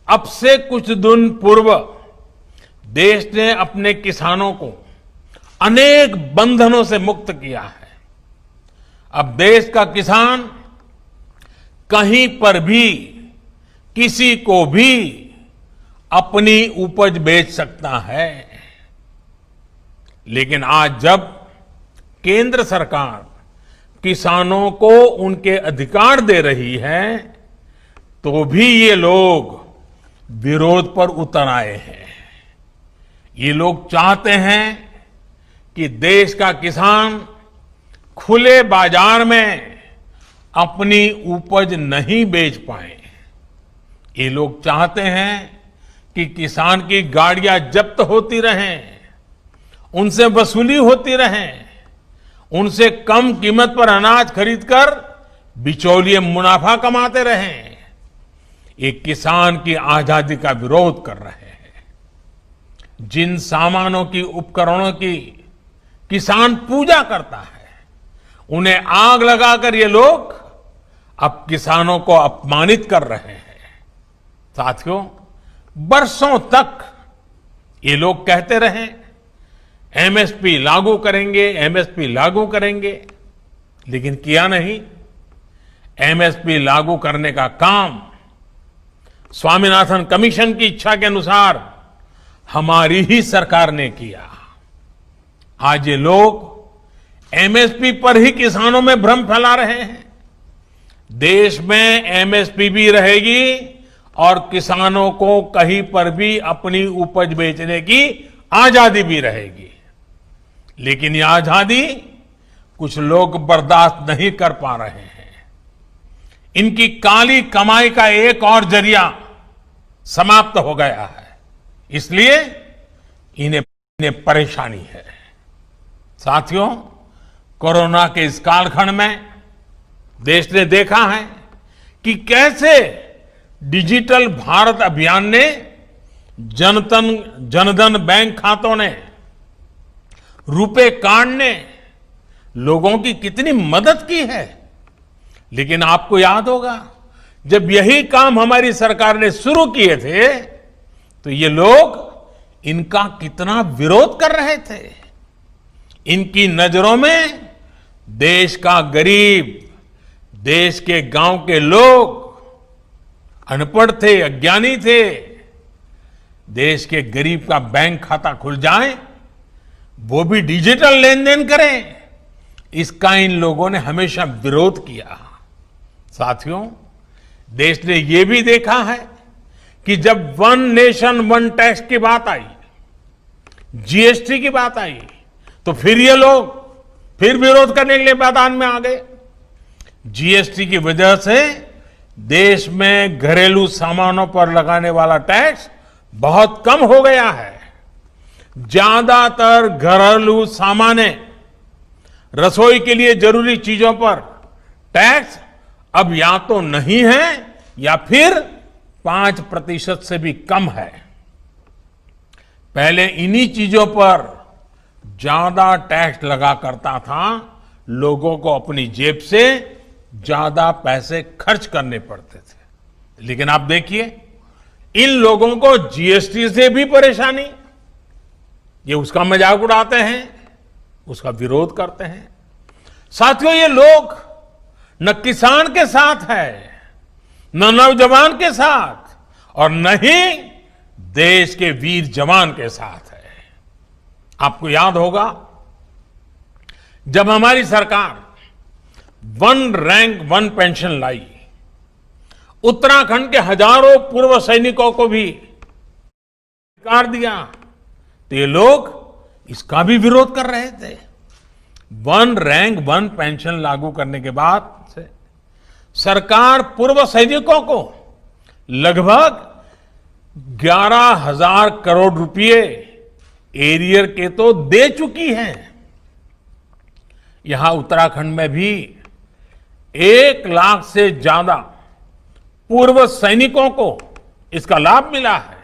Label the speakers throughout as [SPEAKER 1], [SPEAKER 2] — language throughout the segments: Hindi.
[SPEAKER 1] अब से कुछ दिन पूर्व देश ने अपने किसानों को अनेक बंधनों से मुक्त किया है। अब देश का किसान कहीं पर भी किसी को भी अपनी उपज बेच सकता है। लेकिन आज जब केंद्र सरकार किसानों को उनके अधिकार दे रही है तो भी ये लोग विरोध पर उतर आए हैं। ये लोग चाहते हैं कि देश का किसान खुले बाजार में अपनी उपज नहीं बेच पाए। ये लोग चाहते हैं कि किसान की गाड़ियां जब्त होती रहें, उनसे वसूली होती रहे, उनसे कम कीमत पर अनाज खरीदकर बिचौलिए मुनाफा कमाते रहें। ये किसान की आजादी का विरोध कर रहे हैं। जिन सामानों की, उपकरणों की किसान पूजा करता है, उन्हें आग लगाकर ये लोग अब किसानों को अपमानित कर रहे हैं। साथियों, बरसों तक ये लोग कहते रहे एमएसपी लागू करेंगे, एमएसपी लागू करेंगे, लेकिन किया नहीं। एमएसपी लागू करने का काम स्वामीनाथन कमीशन की इच्छा के अनुसार हमारी ही सरकार ने किया। आज ये लोग एमएसपी पर ही किसानों में भ्रम फैला रहे हैं। देश में एमएसपी भी रहेगी और किसानों को कहीं पर भी अपनी उपज बेचने की आजादी भी रहेगी। लेकिन ये आजादी कुछ लोग बर्दाश्त नहीं कर पा रहे हैं। इनकी काली कमाई का एक और जरिया समाप्त हो गया है, इसलिए इन्हें परेशानी है। साथियों, कोरोना के इस कालखंड में देश ने देखा है कि कैसे डिजिटल भारत अभियान ने जनधन बैंक खातों ने, रुपे कार्ड ने लोगों की कितनी मदद की है। लेकिन आपको याद होगा, जब यही काम हमारी सरकार ने शुरू किए थे तो ये लोग इनका कितना विरोध कर रहे थे। इनकी नजरों में देश का गरीब, देश के गांव के लोग अनपढ़ थे, अज्ञानी थे। देश के गरीब का बैंक खाता खुल जाए, वो भी डिजिटल लेन देन करें, इसका इन लोगों ने हमेशा विरोध किया। साथियों, देश ने यह भी देखा है कि जब वन नेशन वन टैक्स की बात आई, जीएसटी की बात आई, तो फिर ये लोग फिर विरोध करने के लिए मैदान में आ गए। जीएसटी की वजह से देश में घरेलू सामानों पर लगाने वाला टैक्स बहुत कम हो गया है। ज्यादातर घरेलू सामान, रसोई के लिए जरूरी चीजों पर टैक्स अब या तो नहीं है या फिर 5% से भी कम है। पहले इन्हीं चीजों पर ज्यादा टैक्स लगा करता था, लोगों को अपनी जेब से ज्यादा पैसे खर्च करने पड़ते थे। लेकिन आप देखिए, इन लोगों को जीएसटी से भी परेशानी, ये उसका मजाक उड़ाते हैं, उसका विरोध करते हैं। साथियों, ये लोग न किसान के साथ है, न नौजवान के साथ, और न ही देश के वीर जवान के साथ है। आपको याद होगा, जब हमारी सरकार वन रैंक वन पेंशन लाई, उत्तराखंड के हजारों पूर्व सैनिकों को भी अधिकार दिया, तो ये लोग इसका भी विरोध कर रहे थे। वन रैंक वन पेंशन लागू करने के बाद से सरकार पूर्व सैनिकों को लगभग 11,000 करोड़ रुपए एरियर के तो दे चुकी है। यहां उत्तराखंड में भी 1 लाख से ज्यादा पूर्व सैनिकों को इसका लाभ मिला है।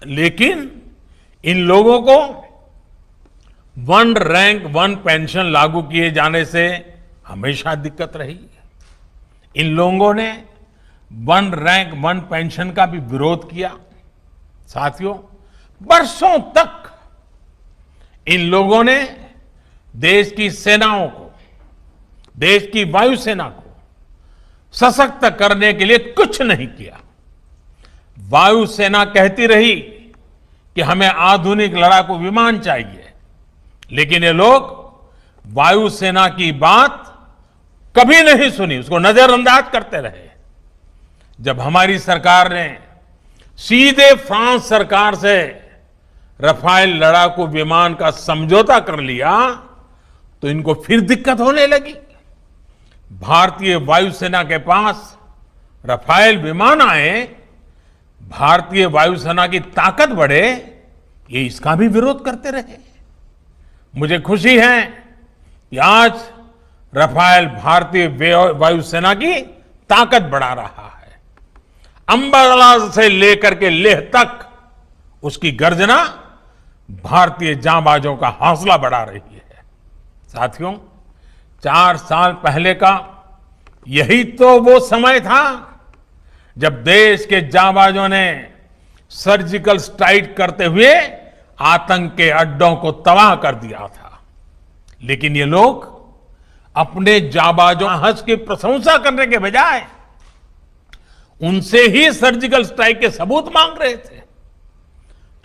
[SPEAKER 1] लेकिन इन लोगों को वन रैंक वन पेंशन लागू किए जाने से हमेशा दिक्कत रही। इन लोगों ने वन रैंक वन पेंशन का भी विरोध किया। साथियों, बरसों तक इन लोगों ने देश की सेनाओं को, देश की वायुसेना को सशक्त करने के लिए कुछ नहीं किया। वायुसेना कहती रही कि हमें आधुनिक लड़ाकू विमान चाहिए, लेकिन ये लोग वायुसेना की बात कभी नहीं सुनी, उसको नजरअंदाज करते रहे। जब हमारी सरकार ने सीधे फ्रांस सरकार से रफाल लड़ाकू विमान का समझौता कर लिया तो इनको फिर दिक्कत होने लगी। भारतीय वायुसेना के पास रफाल विमान आए, भारतीय वायुसेना की ताकत बढ़े, ये इसका भी विरोध करते रहे। मुझे खुशी है कि आज रफाल भारतीय वायुसेना की ताकत बढ़ा रहा है। अंबाला से लेकर के लेह तक उसकी गर्जना भारतीय जांबाजों का हौसला बढ़ा रही है। साथियों, 4 साल पहले का यही तो वो समय था जब देश के जांबाजों ने सर्जिकल स्ट्राइक करते हुए आतंक के अड्डों को तबाह कर दिया था। लेकिन ये लोग अपने जांबाजों हज की प्रशंसा करने के बजाय उनसे ही सर्जिकल स्ट्राइक के सबूत मांग रहे थे।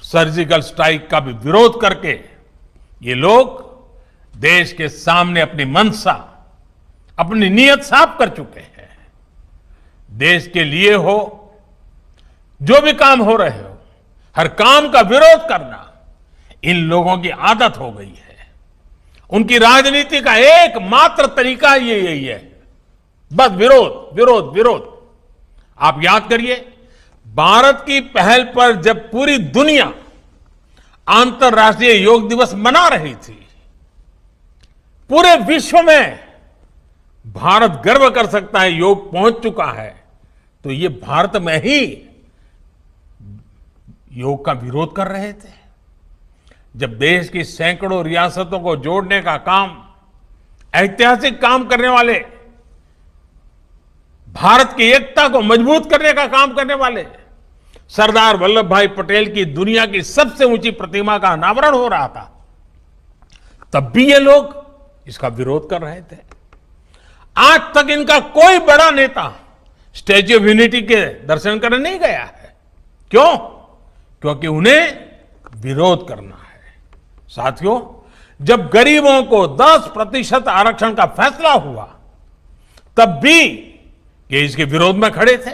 [SPEAKER 1] सर्जिकल स्ट्राइक का भी विरोध करके ये लोग देश के सामने अपनी मंशा, अपनी नीयत साफ कर चुके हैं। देश के लिए हो, जो भी काम हो रहे हो, हर काम का विरोध करना इन लोगों की आदत हो गई है। उनकी राजनीति का एकमात्र तरीका यही है, बस विरोध विरोध विरोध। आप याद करिए, भारत की पहल पर जब पूरी दुनिया अंतर्राष्ट्रीय योग दिवस मना रही थी, पूरे विश्व में भारत गर्व कर सकता है योग पहुंच चुका है, तो ये भारत में ही योग का विरोध कर रहे थे। जब देश की सैकड़ों रियासतों को जोड़ने का काम, ऐतिहासिक काम करने वाले, भारत की एकता को मजबूत करने का काम करने वाले सरदार वल्लभ भाई पटेल की दुनिया की सबसे ऊंची प्रतिमा का अनावरण हो रहा था, तब भी ये लोग इसका विरोध कर रहे थे। आज तक इनका कोई बड़ा नेता स्टैच्यू ऑफ यूनिटी के दर्शन करने नहीं गया है। क्यों? क्योंकि उन्हें विरोध करना है। साथियों, जब गरीबों को 10% आरक्षण का फैसला हुआ, तब भी ये इसके विरोध में खड़े थे।